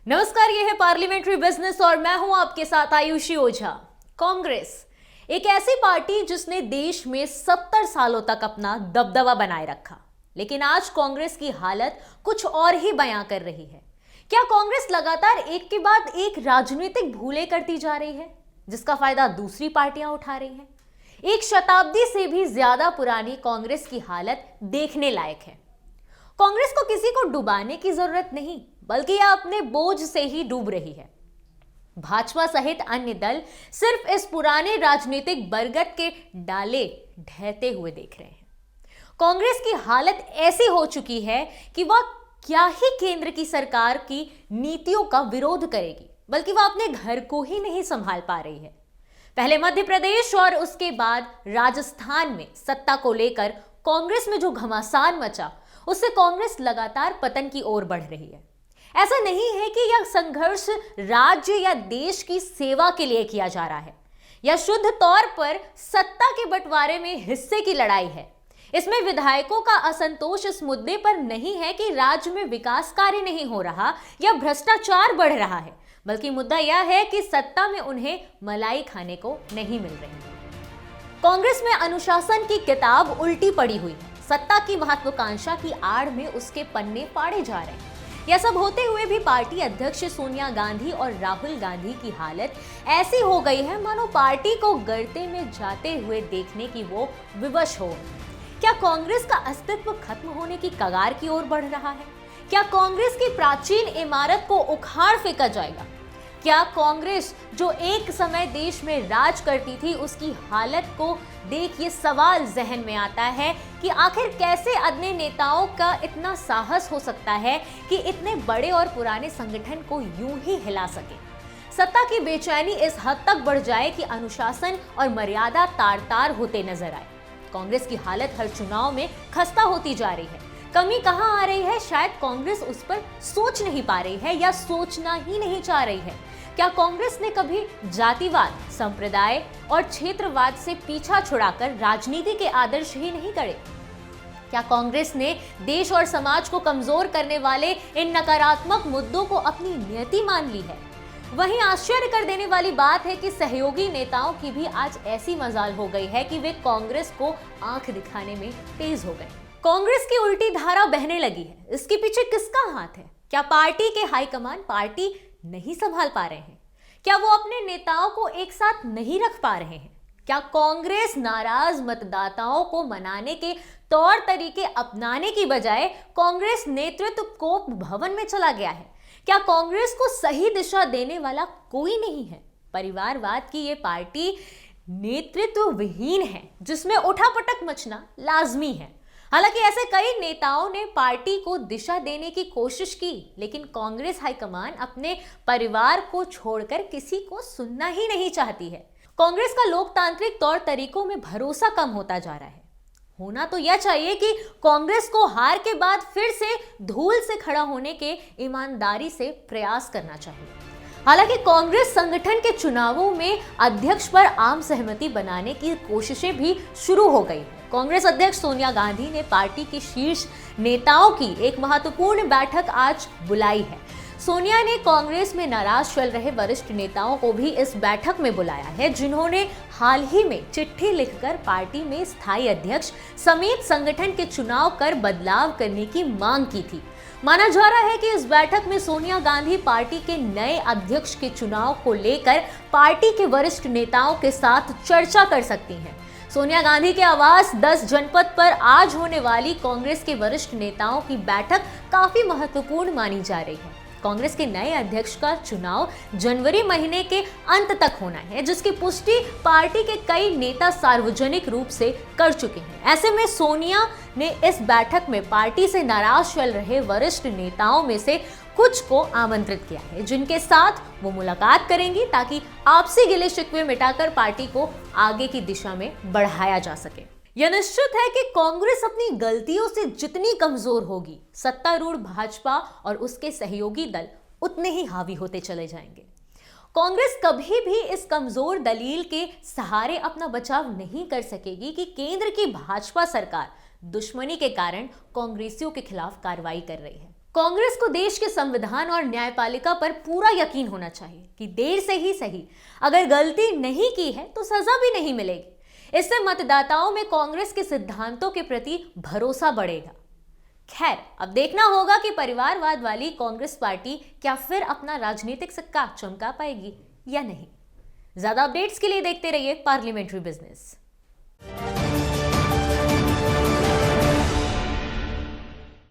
नमस्कार, ये है पार्लियामेंट्री बिजनेस और मैं हूं आपके साथ आयुषी ओझा। कांग्रेस एक ऐसी पार्टी जिसने देश में 70 सालों तक अपना दबदबा बनाए रखा, लेकिन आज कांग्रेस की हालत कुछ और ही बयां कर रही है। क्या कांग्रेस लगातार एक के बाद एक राजनीतिक भूलें करती जा रही है, जिसका फायदा दूसरी पार्टियां उठा रही हैं? एक शताब्दी से भी ज्यादा पुरानी कांग्रेस की हालत देखने लायक है। कांग्रेस को किसी को डुबाने की जरूरत नहीं, बल्कि यह अपने बोझ से ही डूब रही है। भाजपा सहित अन्य दल सिर्फ इस पुराने राजनीतिक बरगद के डाले ढहते हुए देख रहे हैं। कांग्रेस की हालत ऐसी हो चुकी है कि वह क्या ही केंद्र की सरकार की नीतियों का विरोध करेगी, बल्कि वह अपने घर को ही नहीं संभाल पा रही है। पहले मध्य प्रदेश और उसके बाद राजस्थान में सत्ता को लेकर कांग्रेस में जो घमासान मचा, उससे कांग्रेस लगातार पतन की ओर बढ़ रही है। ऐसा नहीं है कि यह संघर्ष राज्य या देश की सेवा के लिए किया जा रहा है, यह शुद्ध तौर पर सत्ता के बंटवारे में हिस्से की लड़ाई है। इसमें विधायकों का असंतोष इस मुद्दे पर नहीं है कि राज्य में विकास कार्य नहीं हो रहा या भ्रष्टाचार बढ़ रहा है, बल्कि मुद्दा यह है कि सत्ता में उन्हें मलाई खाने को नहीं मिल रही। कांग्रेस में अनुशासन की किताब उल्टी पड़ी हुई है। सत्ता की महत्वाकांक्षा की आड़ में उसके पन्ने फाड़े जा रहे हैं। यह सब होते हुए भी पार्टी अध्यक्ष सोनिया गांधी और राहुल गांधी की हालत ऐसी हो गई है मानो पार्टी को गर्ते में जाते हुए देखने की वो विवश हो। क्या कांग्रेस का अस्तित्व खत्म होने की कगार की ओर बढ़ रहा है? क्या कांग्रेस की प्राचीन इमारत को उखाड़ फेंका जाएगा? क्या कांग्रेस जो एक समय देश में राज करती थी, उसकी हालत को देख ये सवाल जहन में आता है कि आखिर कैसे अन्य नेताओं का इतना साहस हो सकता है कि इतने बड़े और पुराने संगठन को यूं ही हिला सके। सत्ता की बेचैनी इस हद तक बढ़ जाए कि अनुशासन और मर्यादा तार तार होते नजर आए। कांग्रेस की हालत हर चुनाव में खस्ता होती जा रही है। कमी कहां आ रही है? शायद कांग्रेस उस पर सोच नहीं पा रही है या सोचना ही नहीं चाह रही है। क्या कांग्रेस ने कभी जातिवाद, संप्रदाय और क्षेत्रवाद से पीछा छुड़ाकर राजनीति के आदर्श ही नहीं गढ़े? क्या कांग्रेस ने देश और समाज को कमजोर करने वाले इन नकारात्मक मुद्दों को अपनी नियति मान ली है? वहीं आश्चर्य कर देने वाली बात है कि सहयोगी नेताओं की भी आज ऐसी मजाल हो गई है कि वे कांग्रेस को आंख दिखाने में तेज हो गए। कांग्रेस की उल्टी धारा बहने लगी है। इसके पीछे किसका हाथ है? क्या पार्टी के हाईकमान पार्टी नहीं संभाल पा रहे हैं? क्या वो अपने नेताओं को एक साथ नहीं रख पा रहे हैं? क्या कांग्रेस नाराज मतदाताओं को मनाने के तौर तरीके अपनाने की बजाय कांग्रेस नेतृत्व कोप भवन में चला गया है? क्या कांग्रेस को सही दिशा देने वाला कोई नहीं है? परिवारवाद की ये पार्टी नेतृत्व विहीन है, जिसमें उठापटक मचना लाजमी है। हालांकि ऐसे कई नेताओं ने पार्टी को दिशा देने की कोशिश की, लेकिन कांग्रेस हाईकमान अपने परिवार को छोड़कर किसी को सुनना ही नहीं चाहती है। कांग्रेस का लोकतांत्रिक तौर तरीकों में भरोसा कम होता जा रहा है। होना तो यह चाहिए कि कांग्रेस को हार के बाद फिर से धूल से खड़ा होने के ईमानदारी से प्रयास करना चाहिए। हालांकि कांग्रेस संगठन के चुनावों में अध्यक्ष पर आम सहमति बनाने की कोशिशें भी शुरू हो गई हैं। कांग्रेस अध्यक्ष सोनिया गांधी ने पार्टी के शीर्ष नेताओं की एक महत्वपूर्ण बैठक आज बुलाई है। सोनिया ने कांग्रेस में नाराज चल रहे वरिष्ठ नेताओं को भी इस बैठक में बुलाया है, जिन्होंने हाल ही में चिट्ठी लिखकर पार्टी में स्थायी अध्यक्ष समेत संगठन के चुनाव कर बदलाव करने की मांग की थी। माना जा रहा है कि इस बैठक में सोनिया गांधी पार्टी के नए अध्यक्ष के चुनाव को लेकर पार्टी के वरिष्ठ नेताओं के साथ चर्चा कर सकती हैं। सोनिया गांधी के आवास 10 जनपद पर आज होने वाली कांग्रेस के वरिष्ठ नेताओं की बैठक काफी महत्वपूर्ण मानी जा रही है। कांग्रेस के नए अध्यक्ष का चुनाव जनवरी महीने के अंत तक होना है, जिसकी पुष्टि पार्टी के कई नेता सार्वजनिक रूप से कर चुके हैं। ऐसे में सोनिया ने इस बैठक में पार्टी से नाराज चल रहे वरिष्ठ नेताओं में से कुछ को आमंत्रित किया है, जिनके साथ वो मुलाकात करेंगी, ताकि आपसी गिले शिकवे मिटाकर पार्टी को आगे की दिशा में बढ़ाया जा सके। यह निश्चित है कि कांग्रेस अपनी गलतियों से जितनी कमजोर होगी, सत्तारूढ़ भाजपा और उसके सहयोगी दल उतने ही हावी होते चले जाएंगे। कांग्रेस कभी भी इस कमजोर दलील के सहारे अपना बचाव नहीं कर सकेगी कि केंद्र की भाजपा सरकार दुश्मनी के कारण कांग्रेसियों के खिलाफ कार्रवाई कर रही है। कांग्रेस को देश के संविधान और न्यायपालिका पर पूरा यकीन होना चाहिए कि देर से ही सही, अगर गलती नहीं की है तो सजा भी नहीं मिलेगी। इससे मतदाताओं में कांग्रेस के सिद्धांतों के प्रति भरोसा बढ़ेगा। खैर, अब देखना होगा कि परिवारवाद वाली कांग्रेस पार्टी क्या फिर अपना राजनीतिक सिक्का चमका पाएगी या नहीं। ज्यादा अपडेट्स के लिए देखते रहिए पार्लियामेंट्री बिजनेस।